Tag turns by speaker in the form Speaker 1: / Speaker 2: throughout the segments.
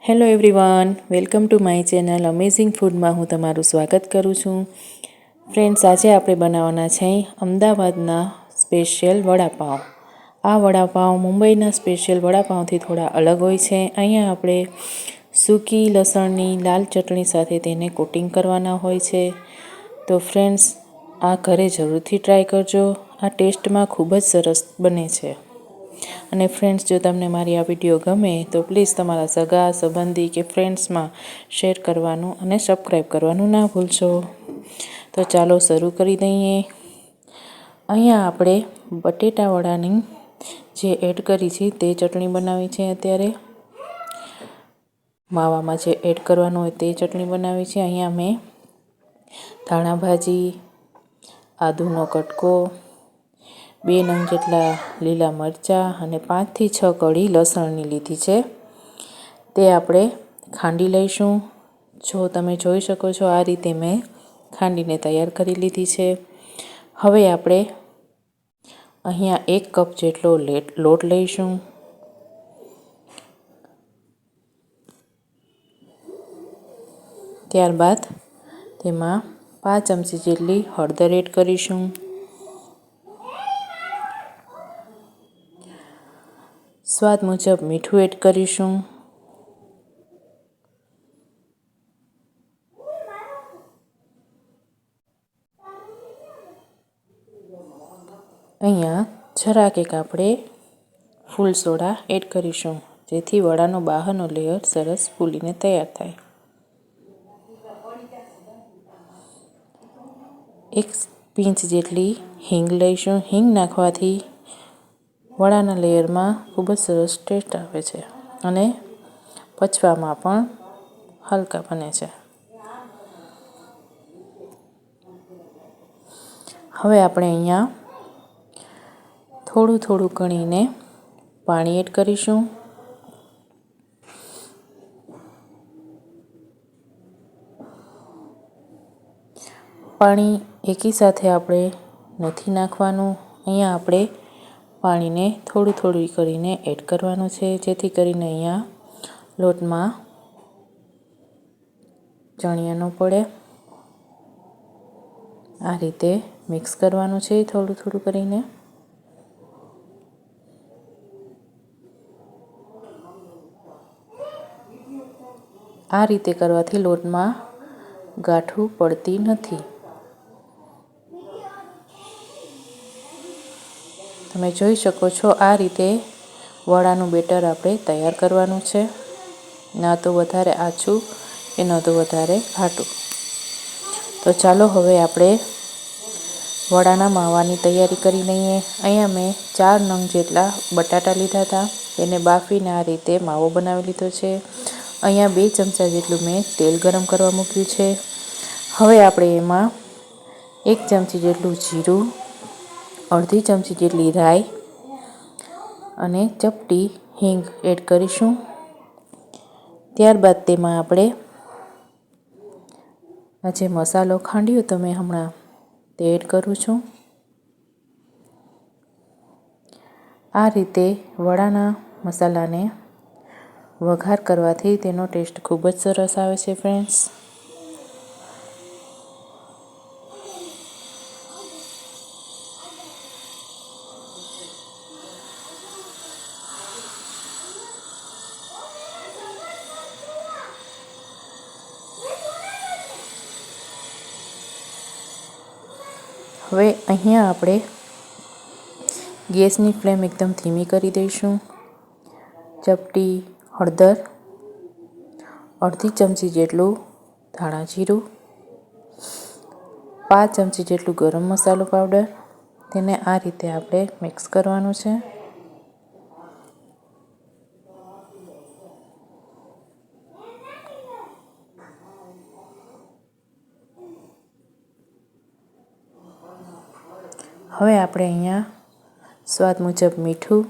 Speaker 1: Hello everyone, welcome to my channel amazing ફૂડમાં હું તમારું સ્વાગત કરું છું. ફ્રેન્ડ્સ, આજે આપણે બનાવવાના છે અમદાવાદના સ્પેશિયલ વડાપાવ. આ વડાપાવ મુંબઈના સ્પેશિયલ વડાપાવથી થોડા અલગ હોય છે. અહીંયા આપણે સૂકી લસણની લાલ ચટણી સાથે તેને કોટિંગ કરવાના હોય છે. તો ફ્રેન્ડ્સ, આ ઘરે જરૂરથી ટ્રાય કરજો. આ ટેસ્ટમાં ખૂબ જ સરસ બને છે. અને ફ્રેન્ડ્સ, જો તમને મારી આ વિડીયો ગમે તો પ્લીઝ તમારા સગા સંબંધી કે ફ્રેન્ડ્સમાં શેર કરવાનું અને સબસ્ક્રાઈબ કરવાનું ના ભૂલશો. તો ચાલો શરૂ કરી દઈએ. અહીંયા આપણે બટેટા વડાની જે એડ કરી છે તે ચટણી બનાવી છે. અત્યારે માવામાં જે એડ કરવાનું હોય તે ચટણી બનાવી છે. અહીંયા મેં ધાણા ભાજી, આદુનો કટકો, 2 નંગ જેટલા લીલા મરચાં અને 5 થી 6 કળી લસણની લીધી છે. તે આપણે ખાંડી લઈશું. જો તમે જોઈ શકો છો, આ રીતે મેં ખાંડીને તૈયાર કરી લીધી છે. હવે આપણે અહીંયા 1 કપ જેટલો લોટ લઈશું. ત્યારબાદ તેમાં 5 ચમચી જેટલી હળદર એડ કરીશું. સ્વાદ મુજબ મીઠું એડ કરીશું. અહીંયા જરાક એક આપણે ફૂલ સોડા એડ કરીશું, જેથી વડાનો બહારનો લેયર સરસ ફૂલીને તૈયાર થાય. 1 પિંચ જેટલી હિંગ લઈશું. હિંગ નાખવાથી વડાના લેયરમાં ખૂબ જ સરસ ટેસ્ટ આવે છે અને પચવામાં પણ હલકા બને છે. હવે આપણે અહીંયા થોડું થોડું ગણીને પાણી એડ કરીશું. પાણી એકી સાથે આપણે નથી નાખવાનું. અહીંયા આપણે પાણીને થોડું થોડું કરીને એડ કરવાનું છે, જેથી કરીને અહીંયા લોટમાં ચણિયા ન પડે. આ રીતે મિક્સ કરવાનું છે થોડું થોડું કરીને. આ રીતે કરવાથી લોટમાં ગાંઠું પડતી નથી. તમે જોઈ શકો છો, આ રીતે વડાનું બેટર આપણે તૈયાર કરવાનું છે. ના તો વધારે આછું કે ન તો વધારે ઘાટું. તો ચાલો હવે આપણે વડાના માવાની તૈયારી કરી લઈએ. અહીંયા મેં 4 નંગ જેટલા બટાટા લીધા હતા. તેને બાફીને આ રીતે માવો બનાવી લીધો છે. અહીંયા 2 ચમચા જેટલું મેં તેલ ગરમ કરવા મૂક્યું છે. હવે આપણે એમાં 1 ચમચી જેટલું જીરું, અડધી ચમચી જેટલી રાઈ અને ચપટી હિંગ એડ કરીશું. ત્યારબાદ તેમાં આપણે જે મસાલો ખાંડ્યો તો મેં હમણાં તે એડ કરું છું. આ રીતે વડાના મસાલાને વઘાર કરવાથી તેનો ટેસ્ટ ખૂબ જ સરસ આવે છે. ફ્રેન્ડ્સ, હવે અહીંયા આપણે ગેસની ફ્લેમ એકદમ ધીમી કરી દઈશું. ચપટી હળદર, અડધી ચમચી જેટલું ધાણા જીરું, 5 ચમચી જેટલું ગરમ મસાલો પાવડર, તેને આ રીતે આપણે મિક્સ કરવાનું છે. હવે આપણે અહીંયા સ્વાદ મુજબ મીઠું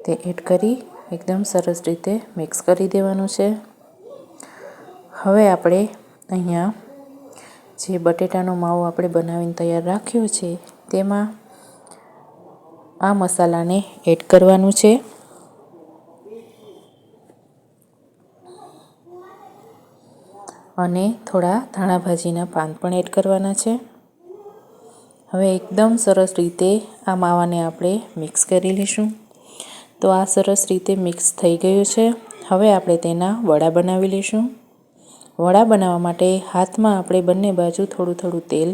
Speaker 1: તે એડ કરી એકદમ સરસ રીતે મિક્સ કરી દેવાનું છે. હવે આપણે અહીંયા જે બટેટાનો માવો આપણે બનાવીને તૈયાર રાખ્યો છે તેમાં આ મસાલાને એડ કરવાનું છે. અને થોડા ધાણા ભાજીના પાન પણ એડ કરવાના છે. હવે એકદમ સરસ રીતે આ માવાને આપણે મિક્સ કરી લઈશું. તો આ સરસ રીતે મિક્સ થઈ ગયું છે. હવે આપણે તેના વડા બનાવી લઈશું. વડા બનાવવા માટે હાથમાં આપણે બંને બાજુ થોડું થોડું તેલ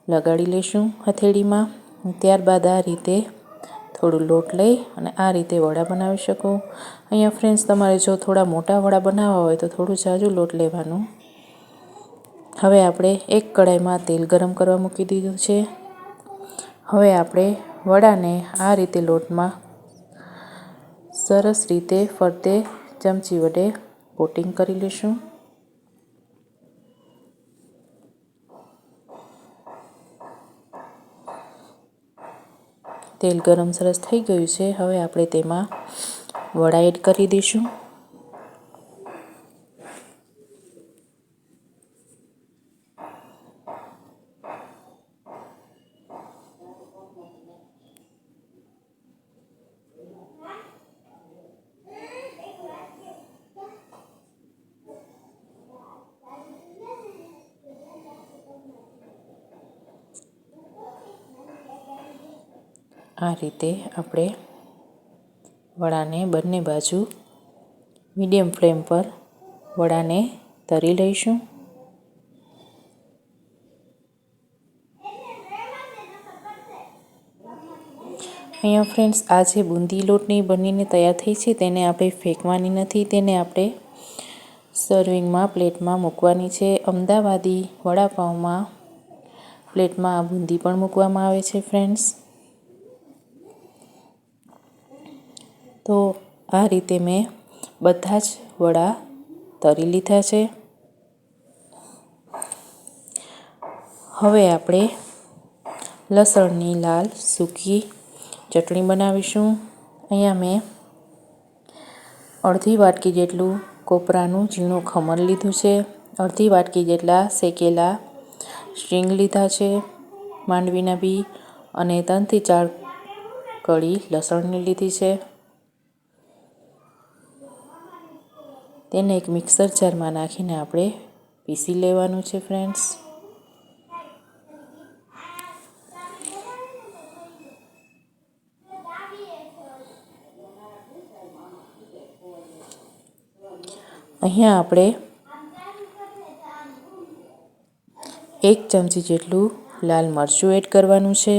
Speaker 1: લગાડી લઈશું હથેળીમાં. ત્યારબાદ આ રીતે થોડું લોટ લઈ અને આ રીતે વડા બનાવી શકો. અહીંયા ફ્રેન્ડ્સ, તમારે જો થોડા મોટા વડા બનાવવા હોય તો થોડું જાજુ લોટ લેવાનું. હવે આપણે એક કડાઈમાં તેલ ગરમ કરવા મૂકી દીધું છે. હવે આપણે વડાને આ રીતે લોટમાં સરસ રીતે ફરતે ચમચી વડે કોટિંગ કરી લઈશું. તેલ ગરમ સરસ થઈ ગયું છે. હવે આપણે તેમાં વડા એડ કરી દઈશું. આ રીતે આપણે વડાને બંને બાજુ મીડિયમ ફ્લેમ પર વડાને તળી લઈશું. અહીંયા ફ્રેન્ડ્સ, આ જે બુંદી લોટની બનીને તૈયાર થઈ છે તેને આપણે ફેંકવાની નથી. તેને આપણે સર્વિંગમાં પ્લેટમાં મૂકવાની છે. અમદાવાદી વડાપાઉંમાં પ્લેટમાં આ બુંદી પણ મૂકવામાં આવે છે ફ્રેન્ડ્સ. તો આ રીતે મેં બધા જ વડા તળી લીધા છે. હવે આપણે લસણની લાલ સૂકી ચટણી બનાવીશું. અહીંયા મેં અડધી વાટકી જેટલું કોપરાનું ઝીણું ખમણ લીધું છે. અડધી વાટકી જેટલા શેકેલા શીંગ લીધા છે, માંડવીના બી, અને 3 થી 4 કળી લસણની લીધી છે. તેને એક મિક્સર જારમાં નાખીને આપણે પીસી લેવાનું છે ફ્રેન્ડ્સ. અહીંયા આપણે 1 ચમચી જેટલું લાલ મરચું એડ કરવાનું છે.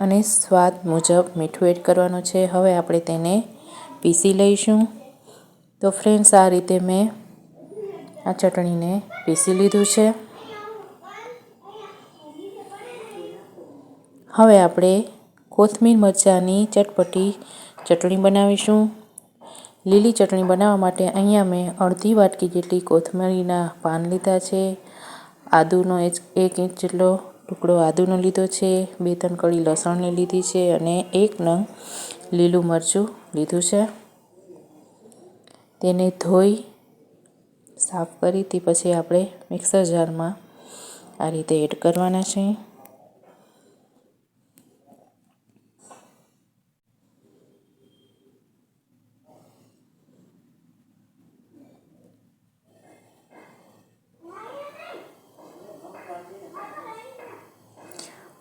Speaker 1: અને સ્વાદ મુજબ મીઠું એડ કરવાનું છે. હવે આપણે તેને પીસી લઈશું. તો ફ્રેન્ડ્સ, આ રીતે મેં આ ચટણીને પીસી લીધું છે. હવે આપણે કોથમીર મરચાંની ચટપટી ચટણી બનાવીશું. લીલી ચટણી બનાવવા માટે અહીંયા મેં અડધી વાટકી જેટલી કોથમીરના પાન લીધા છે. આદુનો 1 ઇંચ જેટલો ટુકડો આદુનો લીધો છે. 2-3 કળી લસણની લીધી છે અને 1 નંગ લીલું મરચું લીધું છે. તેને ધોઈ સાફ કરી તે પછી આપણે મિક્સર જારમાં આ રીતે એડ કરવાના છે.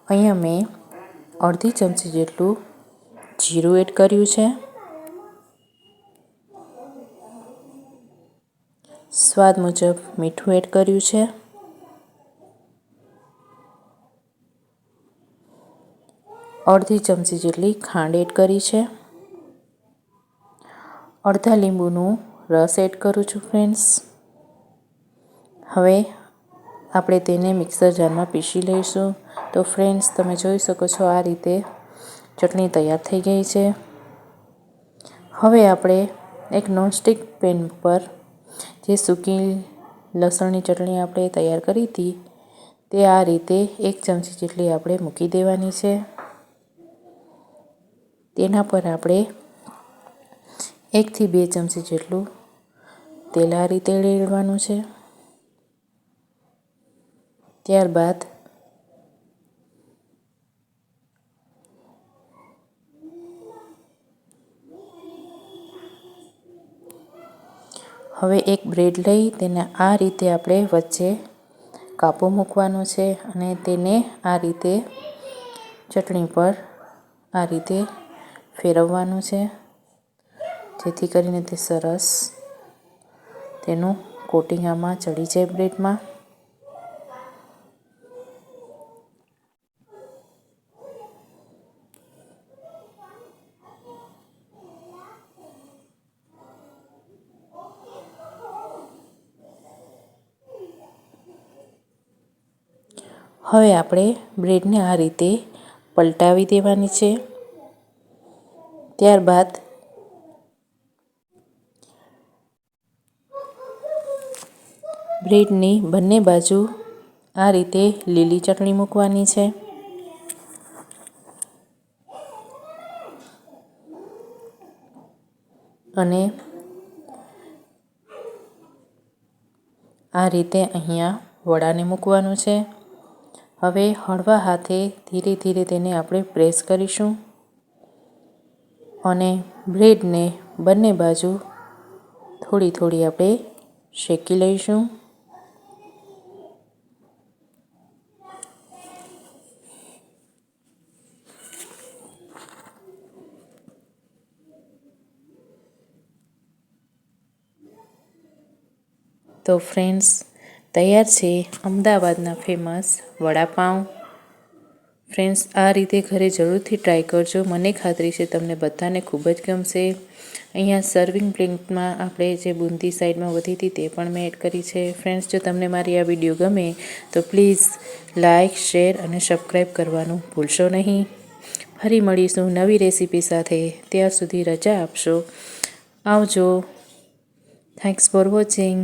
Speaker 1: અહીંયા મેં અડધી ચમચી જેટલું જીરું એડ કર્યું છે. સ્વાદ મુજબ મીઠું એડ કર્યું છે. અડધી ચમચી જેટલી ખાંડ એડ કરી છે. અડધા લીંબુનું રસ એડ કરું છું ફ્રેન્ડ્સ. હવે આપણે તેને મિક્સર જારમાં પીસી લઈશું. તો ફ્રેન્ડ્સ, તમે જોઈ શકો છો આ રીતે ચટણી તૈયાર થઈ ગઈ છે. હવે આપણે એક નોનસ્ટિક પેન પર જે સૂકી લસણની ચટણી આપણે તૈયાર કરી હતી તે આ રીતે 1 ચમચી જેટલી આપણે મૂકી દેવાની છે. તેના પર આપણે 1 થી 2 ચમચી જેટલું તેલ આ રીતે રેડવાનું છે. ત્યારબાદ હવે એક બ્રેડ લઈ તેને આ રીતે આપણે વચ્ચે કાપો મૂકવાનો છે અને તેને આ રીતે ચટણી પર આ રીતે ફેરવવાનું છે, જેથી કરીને તે સરસ તેનું કોટિંગ આમાં ચડી જાય બ્રેડમાં. હવે આપણે બ્રેડને આ રીતે પલટાવી દેવાની છે. ત્યારબાદ બ્રેડની બંને બાજુ આ રીતે લીલી ચટણી મૂકવાની છે અને આ રીતે અહીંયા વડાને મૂકવાનું છે. હવે હળવા હાથે ધીરે ધીરે તેને આપણે પ્રેસ કરીશું અને બ્રેડને બંને બાજુ થોડી થોડી આપણે શેકી લઈશું. તો ફ્રેન્ડ્સ, તૈયાર છે અમદાવાદના ફેમસ વડાપાઉં. ફ્રેન્ડ્સ, આ રીતે ઘરે જરૂરથી ટ્રાય કરજો. મને ખાતરી છે તમને બધાને ખૂબ જ ગમશે. અહીંયા સર્વિંગ પ્લેટમાં આપણે જે બુંદી સાઈડમાં વધી હતી તે પણ મેં એડ કરી છે. ફ્રેન્ડ્સ, જો તમને મારી આ વિડીયો ગમે તો પ્લીઝ લાઇક, શેર અને સબસ્ક્રાઈબ કરવાનું ભૂલશો નહીં. ફરી મળીશું નવી રેસીપી સાથે. ત્યાર સુધી રજા આપશો. આવજો. Thanks for watching.